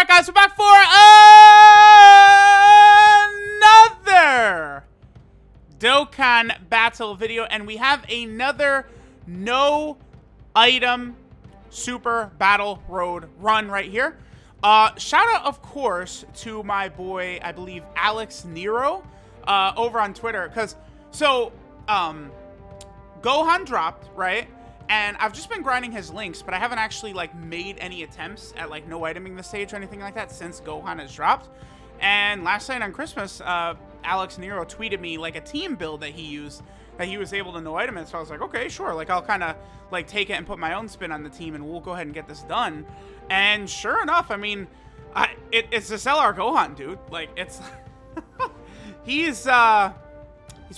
Alright guys, we're back for another Dokkan battle video, and we have another no item super battle road run right here. Shout out, of course, to my boy, I believe, Alex Nero, over on Twitter, because, Gohan dropped, right? And I've just been grinding his links, but I haven't actually, like, made any attempts at, like, no iteming the stage or anything like that since Gohan has dropped. And last night on Christmas, Alex Nero tweeted me, like, a team build that he used, that he was able to no item it. So I was like, okay, sure. Like, I'll kind of, like, take it and put my own spin on the team, and we'll go ahead and get this done. And sure enough, I mean, it's this LR Gohan, dude. Like, it's... he's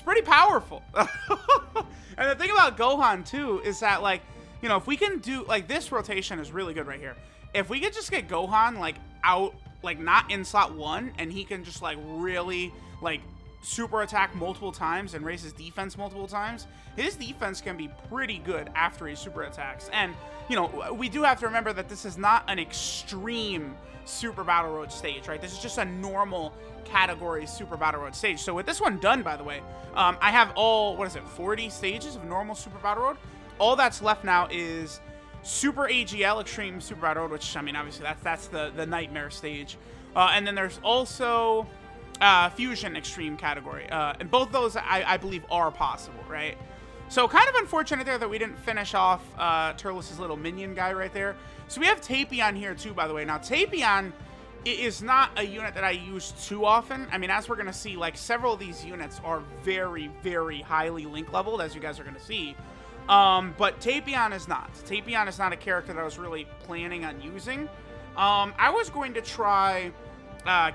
pretty powerful. And the thing about Gohan, too, is that, like, you know, if we can do, like, this rotation is really good right here. If we could just get Gohan, like, out, like, not in slot 1, and he can just, like, really, like, super attack multiple times and raise his defense multiple times, his defense can be pretty good after he super attacks. And, you know, we do have to remember that this is not an extreme Super Battle Road stage, right? This is just a normal category Super Battle Road stage. So with this one done, by the way, I have all, 40 stages of normal Super Battle Road. All that's left now is Super AGL, Extreme Super Battle Road, which, I mean, obviously that's the nightmare stage. And then there's also Fusion Extreme category. And both those, I believe, are possible, right? So kind of unfortunate there that we didn't finish off Turles' little minion guy right there. So we have Tapion here too, by the way. Now, Tapion is not a unit that I use too often. I mean, as we're going to see, like, several of these units are very, very highly link leveled, as you guys are going to see. But Tapion is not. Tapion is not a character that I was really planning on using. I was going to try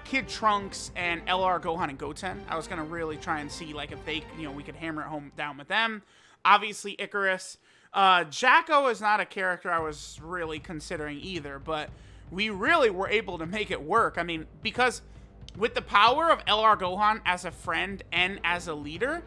Kid Trunks and LR Gohan and Goten. I was going to really try and see, like, if they, you know, we could hammer it home down with them. Obviously, Icarus. Jacko is not a character I was really considering either, but we really were able to make it work. I mean, because with the power of LR Gohan as a friend and as a leader,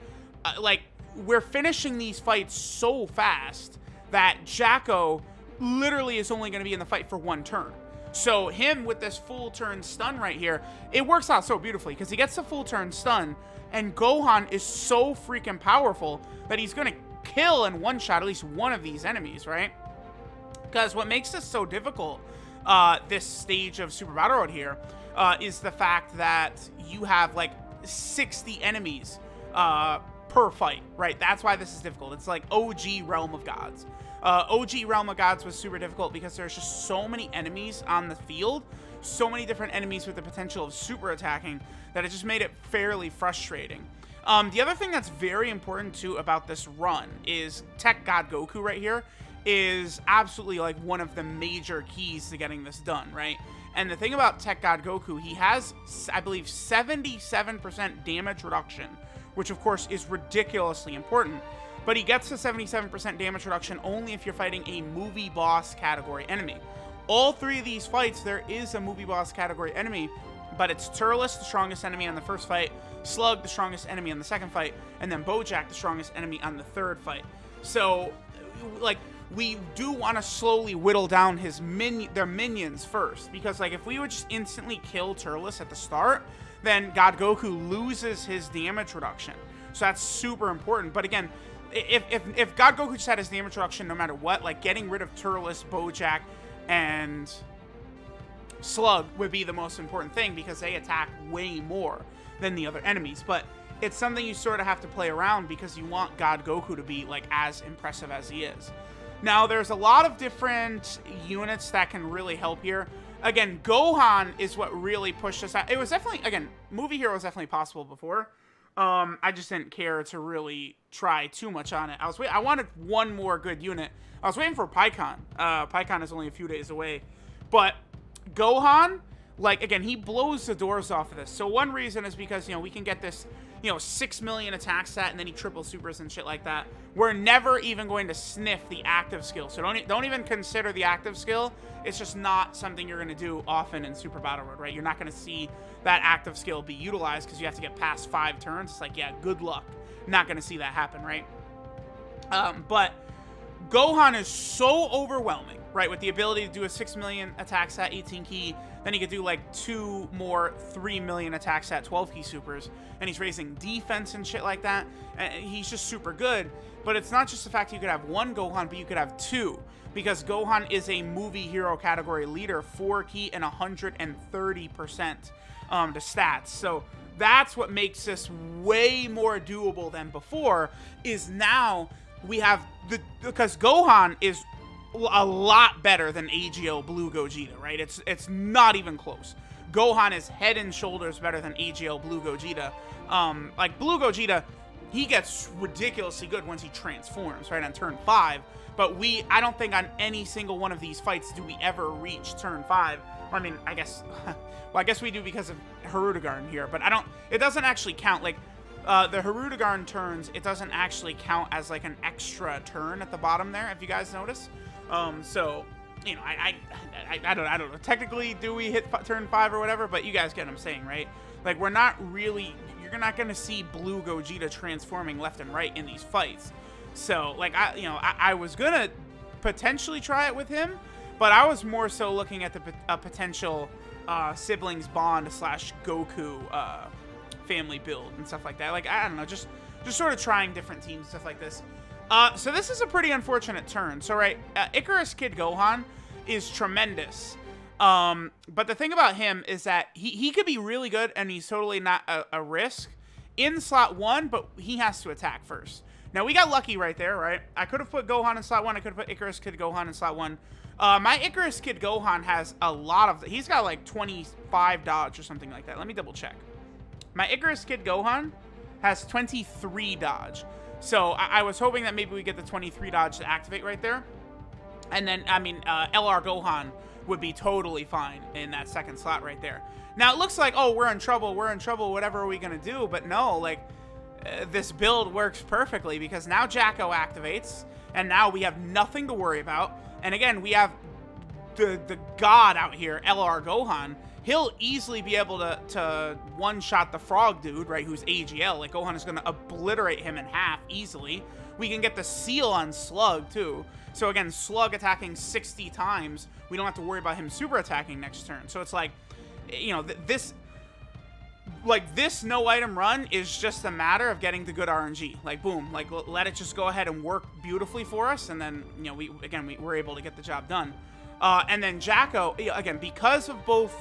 like, we're finishing these fights so fast that Jacko literally is only going to be in the fight for one turn. So him with this full turn stun right here, it works out so beautifully because he gets the full turn stun, and Gohan is so freaking powerful that he's going to kill in one shot at least one of these enemies, right? Because what makes this so difficult, this stage of Super Battle Road here, is the fact that you have like 60 enemies per fight, right? That's why this is difficult. It's like OG Realm of Gods. OG Realm of Gods was super difficult because there's just so many enemies on the field, so many different enemies with the potential of super attacking, that it just made it fairly frustrating. The other thing that's very important too about this run is Tech God Goku right here is absolutely like one of the major keys to getting this done, right? And the thing about Tech God Goku, he has, I believe, 77% damage reduction, which of course is ridiculously important. But he gets to 77% damage reduction only if you're fighting a movie boss category enemy. All three of these fights, there is a movie boss category enemy, but it's Turles, the strongest enemy on the first fight, Slug, the strongest enemy on the second fight, and then Bojack, the strongest enemy on the third fight. So, like, we do want to slowly whittle down their minions first, because, like, if we would just instantly kill Turles at the start, then God Goku loses his damage reduction. So that's super important. But again, if God Goku just had his damage reduction no matter what, like, getting rid of Turles, Bojack, and Slug would be the most important thing because they attack way more than the other enemies. But it's something you sort of have to play around because you want God Goku to be, like, as impressive as he is. Now, there's a lot of different units that can really help here. Again, Gohan is what really pushed us out. It was definitely, again, Movie Hero was definitely possible before. I just didn't care to really try too much on it. I wanted one more good unit. I was waiting for PyCon. PyCon is only a few days away. But Gohan, like, again, he blows the doors off of this. So one reason is because, you know, we can get this, you know, 6 million attack stat, and then he triple supers and shit like that. We're never even going to sniff the active skill. So don't even consider the active skill. It's just not something you're going to do often in Super Battle Road, right? You're not going to see that active skill be utilized because you have to get past 5 turns. It's like, yeah, good luck. Not going to see that happen, right? But Gohan is so overwhelming, right? With the ability to do a 6 million attack stat, 18 key, then he could do like 2 more 3 million attacks at 12 key supers, and he's raising defense and shit like that. And he's just super good. But it's not just the fact you could have 1 Gohan, but you could have 2, because Gohan is a movie hero category leader, 4 key and 130% to stats. So that's what makes this way more doable than before, is now we have because Gohan is a lot better than AGL Blue Gogeta, right? It's not even close. Gohan is head and shoulders better than AGL Blue Gogeta. Like Blue Gogeta, he gets ridiculously good once he transforms, right, on turn 5. But I don't think on any single one of these fights do we ever reach turn 5. I mean, I guess, well, I guess we do because of Hirudegarn here, but it doesn't actually count. Like, the Hirudegarn turns, it doesn't actually count as like an extra turn at the bottom there, if you guys notice. So, you know, I don't know. Technically, do we hit turn 5 or whatever? But you guys get what I'm saying, right? Like, we're not really, you're not going to see Blue Gogeta transforming left and right in these fights. So, like, I was going to potentially try it with him, but I was more so looking at the potential siblings bond / Goku family build and stuff like that. Like, I don't know, just sort of trying different teams, stuff like this. So this is a pretty unfortunate turn. So, right, Icarus Kid Gohan is tremendous. But the thing about him is that he could be really good, and he's totally not a risk in slot 1, but he has to attack first. Now, we got lucky right there, right? I could have put Gohan in slot 1. I could have put Icarus Kid Gohan in slot 1. My Icarus Kid Gohan has a lot of... He's got like 25 dodge or something like that. Let me double check. My Icarus Kid Gohan has 23 dodge. So I was hoping that maybe we get the 23 dodge to activate right there. And then, I mean, LR Gohan would be totally fine in that second slot right there. Now, it looks like, oh, we're in trouble, whatever are we going to do? But no, like, this build works perfectly, because now Jacko activates, and now we have nothing to worry about. And again, we have the god out here, LR Gohan. He'll easily be able to one-shot the frog dude, right, who's AGL. Like, Gohan is going to obliterate him in half easily. We can get the seal on Slug, too. So, again, Slug attacking 60 times. We don't have to worry about him super attacking next turn. So, it's like, you know, this no-item run is just a matter of getting the good RNG. Like, boom. Like, let it just go ahead and work beautifully for us. And then, you know, we're able to get the job done. And then Jacko, again, because of both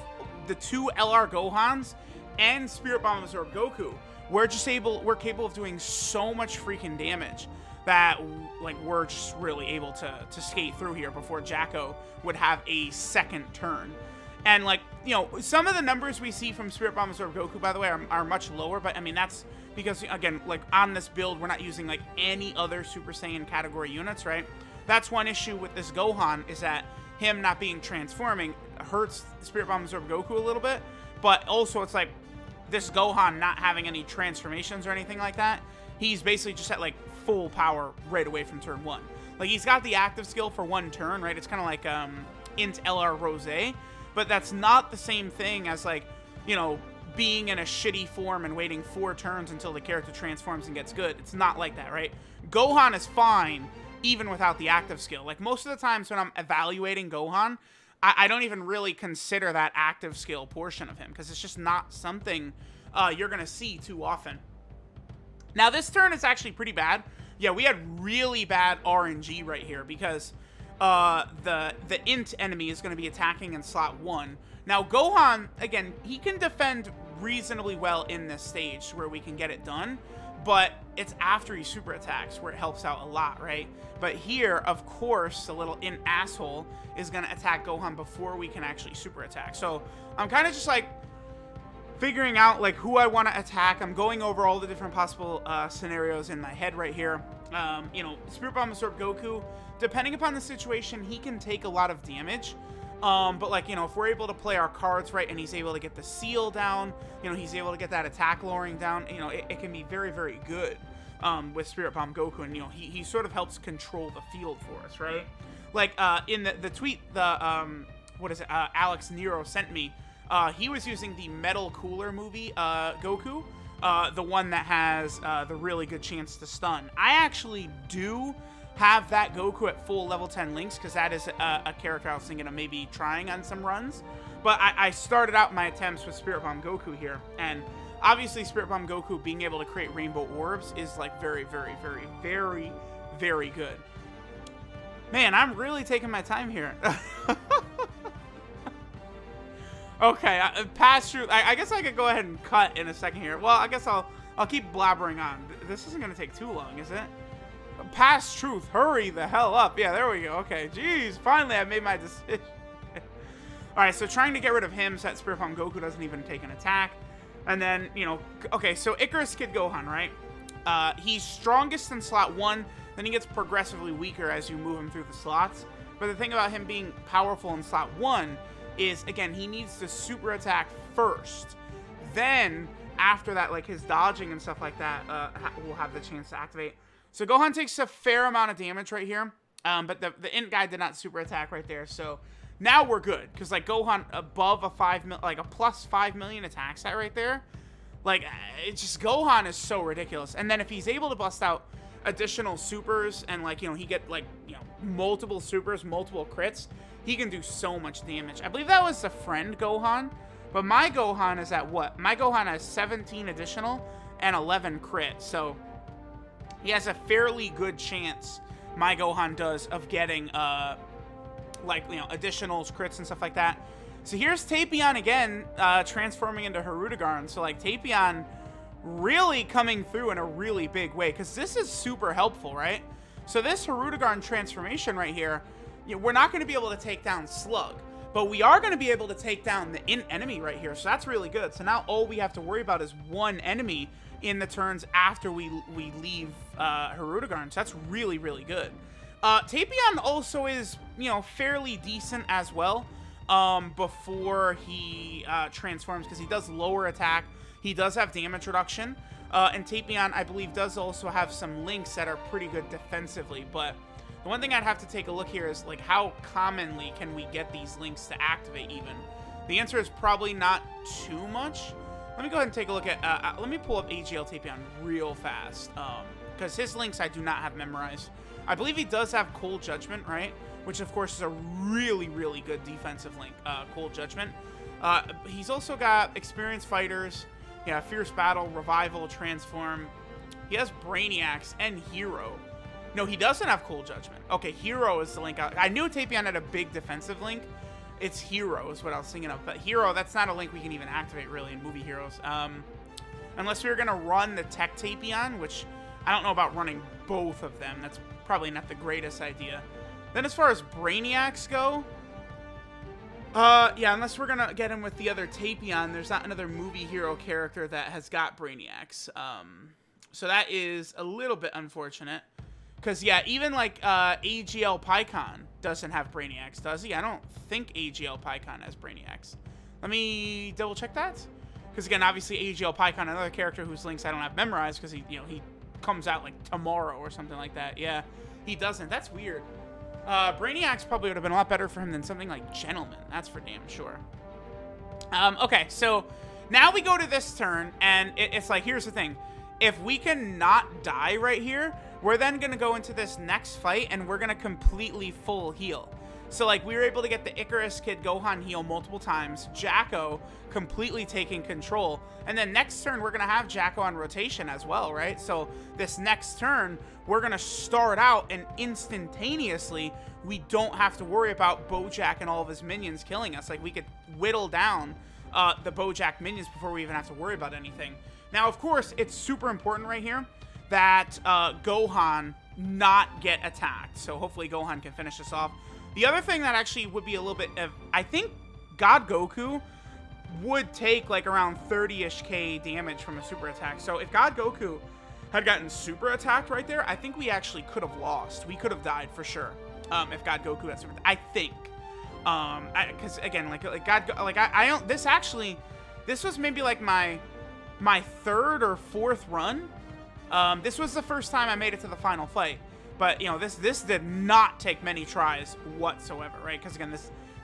the 2 LR Gohans and Spirit Bomb Absorb Goku, we're capable of doing so much freaking damage that, like, we're just really able to skate through here before Jacko would have a second turn. And, like, you know, some of the numbers we see from Spirit Bomb Absorb Goku, by the way, are much lower, but I mean, that's because, again, like, on this build, we're not using like any other Super Saiyan category units, right? That's one issue with this Gohan, is that him not being transforming hurts Spirit Bomb Absorb Goku a little bit, but also it's like this Gohan not having any transformations or anything like that, he's basically just at like full power right away from turn 1. Like, he's got the active skill for 1 turn, right? It's kind of like Int LR Rose, but that's not the same thing as, like, you know, being in a shitty form and waiting 4 turns until the character transforms and gets good. It's not like that, right? Gohan is fine even without the active skill. Like, most of the times when I'm evaluating Gohan, I don't even really consider that active skill portion of him, because it's just not something you're going to see too often. Now, this turn is actually pretty bad. Yeah, we had really bad RNG right here, because the Int enemy is going to be attacking in slot 1. Now, Gohan, again, he can defend reasonably well in this stage where we can get it done, but it's after he super attacks where it helps out a lot, right? But here, of course, the little Int asshole is going to attack Gohan before we can actually super attack. So I'm kind of just like figuring out like who I want to attack. I'm going over all the different possible scenarios in my head right here. You know, Spirit Bomb Absorb Goku, depending upon the situation, he can take a lot of damage. But, like, you know, if we're able to play our cards right and he's able to get the seal down, you know, he's able to get that attack lowering down, you know, it can be very, very good with Spirit Bomb Goku. And, you know, he sort of helps control the field for us, right? Like, in the tweet, Alex Nero sent me, he was using the Metal Cooler movie, Goku, the one that has the really good chance to stun. I actually do have that Goku at full level 10 links, because that is a character I was thinking of maybe trying on some runs. But I started out my attempts with Spirit Bomb Goku here, and obviously Spirit Bomb Goku being able to create rainbow orbs is like very, very, very, very, very good. Man, I'm really taking my time here. Okay, pass through. I guess I could go ahead and cut in a second here. Well, I guess I'll keep blabbering on. This isn't gonna take too long, is it? Past truth, hurry the hell up. Yeah, there we go. Okay, jeez, finally I made my decision. Alright, so trying to get rid of him so that Spirit Bomb Goku doesn't even take an attack. And then, you know, okay, so Icarus Kid Gohan, right? He's strongest in slot 1, then he gets progressively weaker as you move him through the slots. But the thing about him being powerful in slot 1 is, again, he needs to super attack first. Then, after that, like his dodging and stuff like that, will have the chance to activate. So Gohan takes a fair amount of damage right here, but the int guy did not super attack right there, so now we're good, because like Gohan above a plus 5 million attack set right there, like it's just Gohan is so ridiculous. And then if he's able to bust out additional supers and like, you know, he get like, you know, multiple supers, multiple crits, he can do so much damage. I believe that was the friend Gohan, but my Gohan is at what? My Gohan has 17 additional and 11 crit, so he has a fairly good chance, my Gohan does, of getting, like, you know, additionals, crits, and stuff like that. So here's Tapion again, transforming into Hirudegarn. So, like, Tapion really coming through in a really big way, because this is super helpful, right? So this Hirudegarn transformation right here, you know, we're not going to be able to take down Slug, but we are going to be able to take down the enemy right here. So that's really good. So now all we have to worry about is one enemy in the turns after we leave Hirudegarn. So that's really, really good. Tapion also is, you know, fairly decent as well before he transforms, because he does lower attack. He does have damage reduction. And Tapion, I believe, does also have some links that are pretty good defensively. But the one thing I'd have to take a look here is, like, how commonly can we get these links to activate even? The answer is probably not too much. Let me go ahead and take a look at, let me pull up AGL Tapion real fast, because his links I do not have memorized. I believe he does have Cold Judgment, right? Which, of course, is a really, really good defensive link, Cold Judgment. He's also got Experienced Fighters, yeah, Fierce Battle, Revival, Transform. He has Brainiacs and Hero. No, he doesn't have Cold Judgment. Okay, Hero is the link. I knew Tapion had a big defensive link. It's Hero is what I was thinking of. But Hero, that's not a link we can even activate, really, in Movie Heroes. Unless we were going to run the Tech Tapion, which I don't know about running both of them. That's probably not the greatest idea. Then as far as Brainiacs go, yeah, unless we're going to get him with the other Tapion, there's not another Movie Hero character that has got Brainiacs. So that is a little bit unfortunate. Because, yeah, even, like, AGL Pycon doesn't have Brainiacs, does he? I don't think AGL Pycon has Brainiacs. Let me double-check that. Because, again, obviously, AGL Pycon, another character whose links I don't have memorized, because he, you know, he comes out, like, tomorrow or something like that. Yeah, he doesn't. That's weird. Brainiacs probably would have been a lot better for him than something like Gentleman. That's for damn sure. Okay, so now we go to this turn, and it's like, here's the thing. If we can not die right here, we're then going to go into this next fight, and we're going to completely full heal. So, like, we were able to get the Icarus Kid Gohan heal multiple times. Jacko completely taking control. And then next turn, we're going to have Jacko on rotation as well, right? So, this next turn, we're going to start out, and instantaneously, we don't have to worry about Bojack and all of his minions killing us. Like, we could whittle down the Bojack minions before we even have to worry about anything. Now, of course, it's super important right here that Gohan not get attacked. So hopefully Gohan can finish this off. The other thing that actually would be a little bit of, I think God Goku would take like around 30-ish K damage from a super attack. So if God Goku had gotten super attacked right there, I think we actually could have lost. We could have died for sure if God Goku had super. I think, because again, I don't. This was maybe like my third or fourth run. This was the first time I made it to the final fight, but you know, this did not take many tries whatsoever, right? Because again,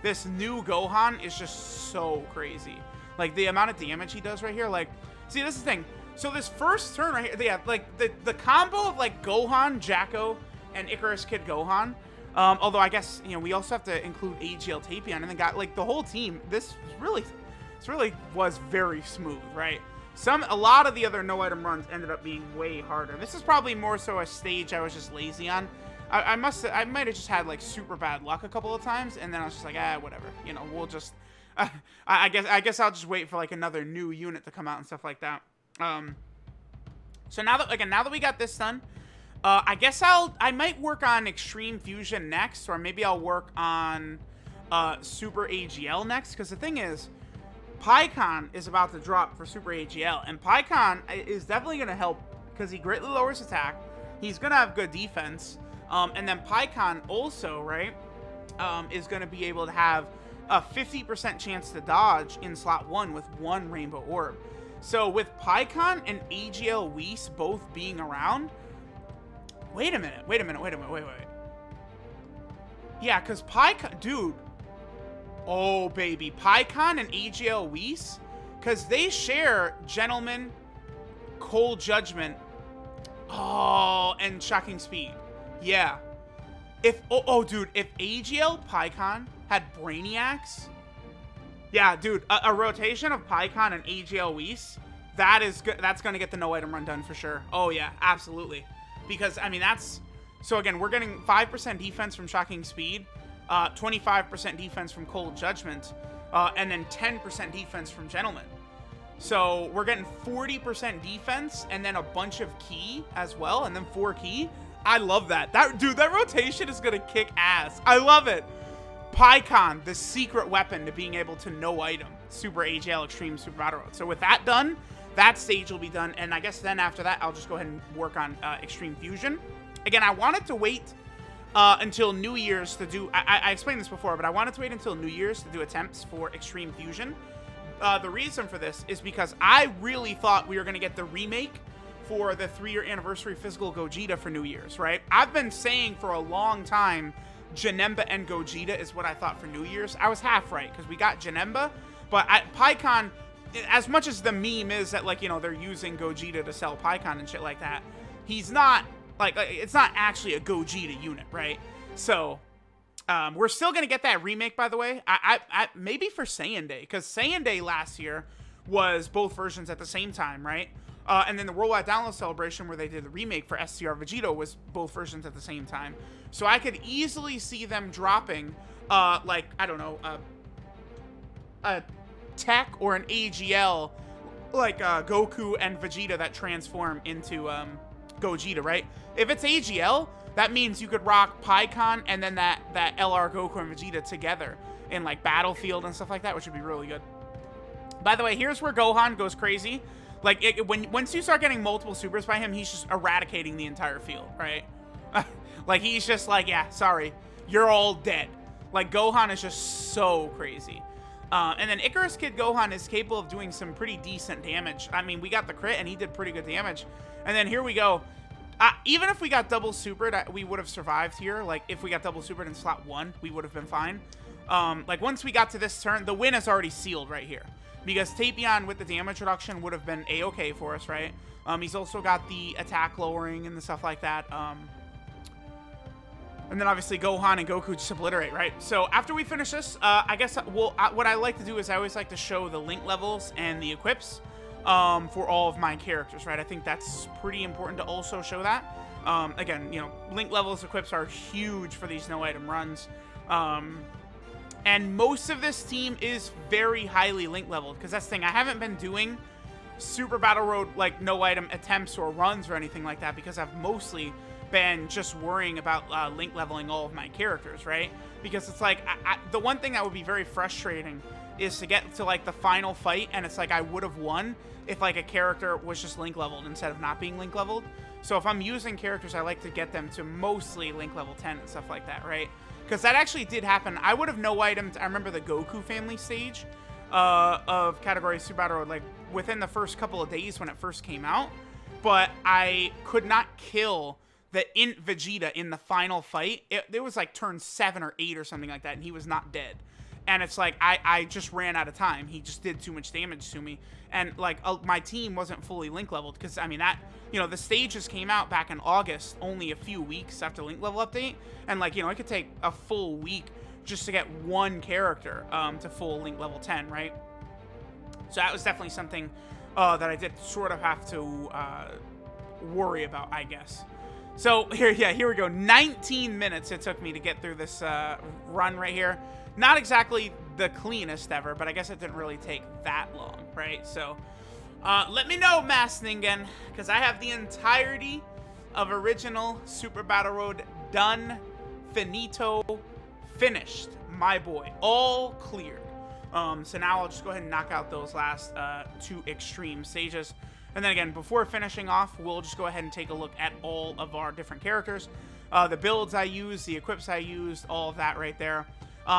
this new Gohan is just so crazy. Like the amount of damage he does right here. Like, see, this is the thing. So this first turn right here, yeah, like the combo of like Gohan, Jacko, and Icarus Kid Gohan, Although I guess, you know, we also have to include AGL Tapion, and then got like the whole team. This really was very smooth, right? A lot of the other no item runs ended up being way harder. This is probably more so a stage I was just lazy on. I might have just had like super bad luck a couple of times, and then I was just like, whatever. You know, we'll just. I guess I'll just wait for like another new unit to come out and stuff like that. So now that we got this done, I guess I might work on Extreme Fusion next, or maybe I'll work on Super AGL next, because the thing is, PyCon is about to drop for Super AGL, and PyCon is definitely going to help because he greatly lowers attack. He's going to have good defense, and then PyCon also, right, is going to be able to have a 50% chance to dodge in slot 1 with 1 Rainbow Orb. So with PyCon and AGL Whis both being around, wait a minute. Yeah, because PyCon, dude. Oh, baby. PyCon and AGL Whis, because they share Gentleman, Cold Judgment, and Shocking Speed. Yeah. Dude, if AGL PyCon had Brainiacs, yeah, dude, a rotation of PyCon and AGL Whis, that's going to get the no item run done for sure. Oh, yeah, absolutely. Because, I mean, so again, we're getting 5% defense from Shocking Speed, 25% defense from Cold Judgment, and then 10% defense from Gentleman. So we're getting 40% defense and then a bunch of ki as well, and then 4 ki. I love that. Dude, that rotation is going to kick ass. I love it. PyCon, the secret weapon to being able to no item Super AGL Extreme Super Battle Road. So with that done, that stage will be done, and I guess then after that, I'll just go ahead and work on Extreme Fusion. Again, I wanted to wait until New Year's to do... I explained this before, but I wanted to wait until New Year's to do attempts for Extreme Fusion. The reason for this is because I really thought we were going to get the remake for the 3-year anniversary physical Gogeta for New Year's, right? I've been saying for a long time Janemba and Gogeta is what I thought for New Year's. I was half right, because we got Janemba, but PyCon, as much as the meme is that, like, you know, they're using Gogeta to sell PyCon and shit like that, he's not, like it's not actually a Gogeta unit, right? So, we're still going to get that remake, by the way. Maybe for Saiyan Day, because Saiyan Day last year was both versions at the same time, right? And then the Worldwide Download Celebration, where they did the remake for STR Vegito, was both versions at the same time. So I could easily see them dropping, like, I don't know, a Tech or an AGL, like Goku and Vegeta that transform into Gogeta, right? If it's AGL, that means you could rock PyCon and then that LR Goku and Vegeta together in, like, Battlefield and stuff like that, which would be really good. By the way, here's where Gohan goes crazy. Like, once you start getting multiple supers by him, he's just eradicating the entire field, right? Like, he's just like, yeah, sorry, you're all dead. Like, Gohan is just so crazy. And then Icarus Kid Gohan is capable of doing some pretty decent damage. I mean, we got the crit, and he did pretty good damage. And then here we go. Even if we got double supered, we would have survived here. Like, if we got double supered in slot 1, we would have been fine. Like, once we got to this turn, the win is already sealed right here. Because Tapion with the damage reduction would have been A-okay for us, right? He's also got the attack lowering and the stuff like that. And then obviously Gohan and Goku just obliterate, right? So after we finish this, I guess what I like to do is I always like to show the link levels and the equips for all of my characters, right? I think that's pretty important to also show that. Again, you know, link levels, equips are huge for these no item runs. And most of this team is very highly link leveled, because that's the thing. I haven't been doing Super Battle Road, like, no item attempts or runs or anything like that, because I've mostly been just worrying about link leveling all of my characters, right? Because it's like, the one thing that would be very frustrating is to get to, like, the final fight, and it's like I would have won if, like, a character was just link leveled instead of not being link leveled. So if I'm using characters, I like to get them to mostly link level 10 and stuff like that, right? Because that actually did happen. I would have no items. I remember the Goku family stage of category Super Battle Road, like, within the first couple of days when it first came out. But I could not kill the Int Vegeta in the final fight. It was like turn 7 or 8 or something like that, and he was not dead. And it's like, I just ran out of time. He just did too much damage to me. And, like, my team wasn't fully link leveled. Because, I mean, that, you know, the stages came out back in August, only a few weeks after link level update. And, like, you know, it could take a full week just to get one character to full link level 10, right? So that was definitely something that I did sort of have to worry about, I guess. So, here we go. 19 minutes it took me to get through this run right here. Not exactly the cleanest ever, but I guess it didn't really take that long, right? So, let me know, Masked Ningen, because I have the entirety of original Super Battle Road done, finito, finished, my boy, all cleared. So now I'll just go ahead and knock out those last 2 extreme stages. And then again, before finishing off, we'll just go ahead and take a look at all of our different characters. The builds I used, the equips I used, all of that right there.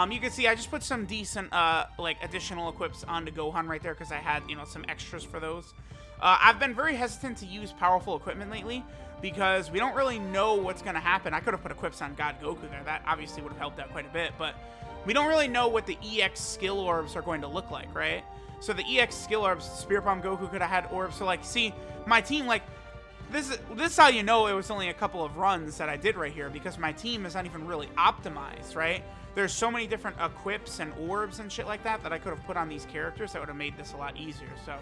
You can see I just put some decent, like, additional equips onto Gohan right there because I had, you know, some extras for those. I've been very hesitant to use powerful equipment lately because we don't really know what's going to happen. I could have put equips on God Goku there. That obviously would have helped out quite a bit, but we don't really know what the EX skill orbs are going to look like, right? So the EX skill orbs, Spirit Bomb Goku could have had orbs. So, like, see, my team, like, this is how you know it was only a couple of runs that I did right here, because my team is not even really optimized, right? There's so many different equips and orbs and shit like that that I could have put on these characters that would have made this a lot easier. So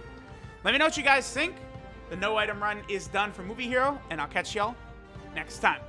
let me know what you guys think. The no item run is done for Movie Hero, and I'll catch y'all next time.